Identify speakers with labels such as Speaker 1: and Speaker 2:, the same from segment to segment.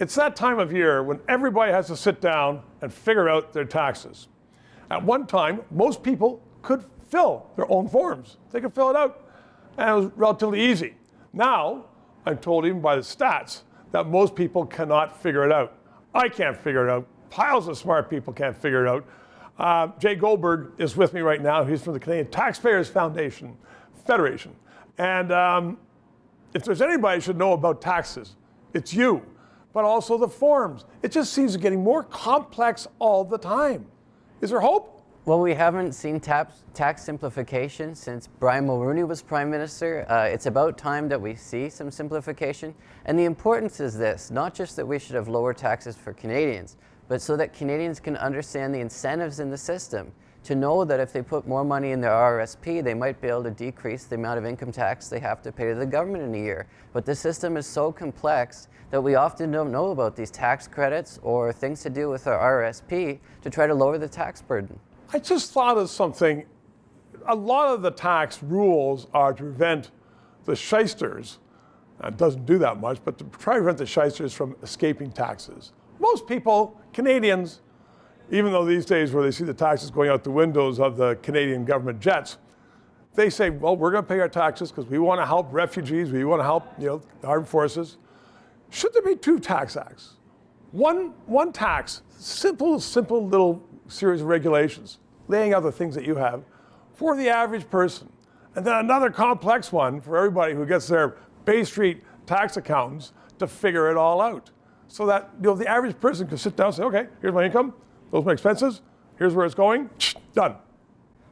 Speaker 1: It's that time of year when everybody has to sit down and figure out their taxes. At one time, most people could fill their own forms. They could fill it out, and it was relatively easy. Now, I'm told even by the stats that most people cannot figure it out. I can't figure it out. Piles of smart people can't figure it out. Jay Goldberg is with me right now. He's from the Canadian Taxpayers Federation. And if there's anybody who should know about taxes, it's you, but also the forms. It just seems to be getting more complex all the time. Is there hope?
Speaker 2: Well, we haven't seen tax simplification since Brian Mulroney was Prime Minister. It's about time that we see some simplification. And the importance is this, not just that we should have lower taxes for Canadians, but so that Canadians can understand the incentives in the system to know that if they put more money in their RRSP, they might be able to decrease the amount of income tax they have to pay to the government in a year. But the system is so complex that we often don't know about these tax credits or things to do with our RRSP to try to lower the tax burden.
Speaker 1: I just thought of something. A lot of the tax rules are to prevent the shysters, it doesn't do that much, but to try to prevent the shysters from escaping taxes. Most people, Canadians, even though these days where they see the taxes going out the windows of the Canadian government jets, they say, well, we're going to pay our taxes because we want to help refugees, we want to help the armed forces. Should there be two tax acts? One tax, simple little series of regulations, laying out the things that you have for the average person. And then another complex one for everybody who gets their Bay Street tax accountants to figure it all out. So that the average person can sit down and say, okay, here's my income, those are my expenses, here's where it's going, done.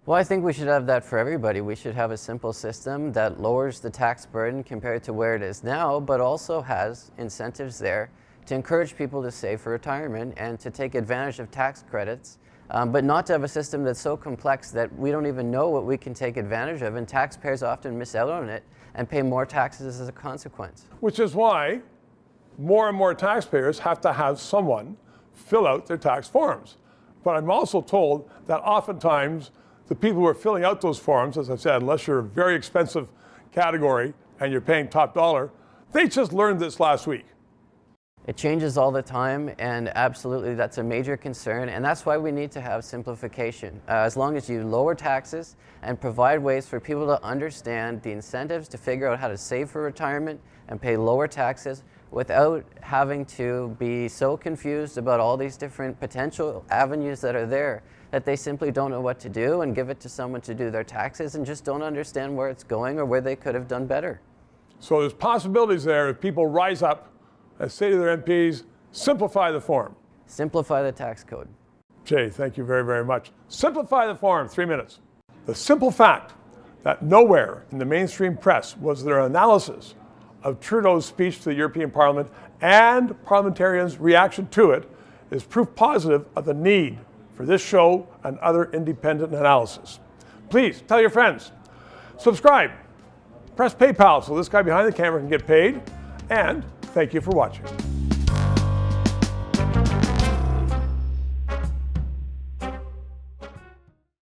Speaker 2: Well, I think we should have that for everybody. We should have a simple system that lowers the tax burden compared to where it is now, but also has incentives there to encourage people to save for retirement and to take advantage of tax credits, but not to have a system that's so complex that we don't even know what we can take advantage of, and taxpayers often miss out on it and pay more taxes as a consequence.
Speaker 1: Which is why more and more taxpayers have to have someone fill out their tax forms. But I'm also told that oftentimes the people who are filling out those forms, as I said, unless you're a very expensive category and you're paying top dollar, they just learned this last week.
Speaker 2: It changes all the time, and absolutely that's a major concern, and that's why we need to have simplification. As long as you lower taxes and provide ways for people to understand the incentives to figure out how to save for retirement and pay lower taxes without having to be so confused about all these different potential avenues that are there that they simply don't know what to do and give it to someone to do their taxes and just don't understand where it's going or where they could have done better.
Speaker 1: So there's possibilities there if people rise up and say to their MPs, simplify the form.
Speaker 2: Simplify the tax code.
Speaker 1: Jay, thank you very, very much. Simplify the form, 3 minutes. The simple fact that nowhere in the mainstream press was there analysis of Trudeau's speech to the European Parliament and parliamentarians' reaction to it is proof positive of the need for this show and other independent analysis. Please tell your friends. Subscribe. Press PayPal so this guy behind the camera can get paid. And thank you for watching.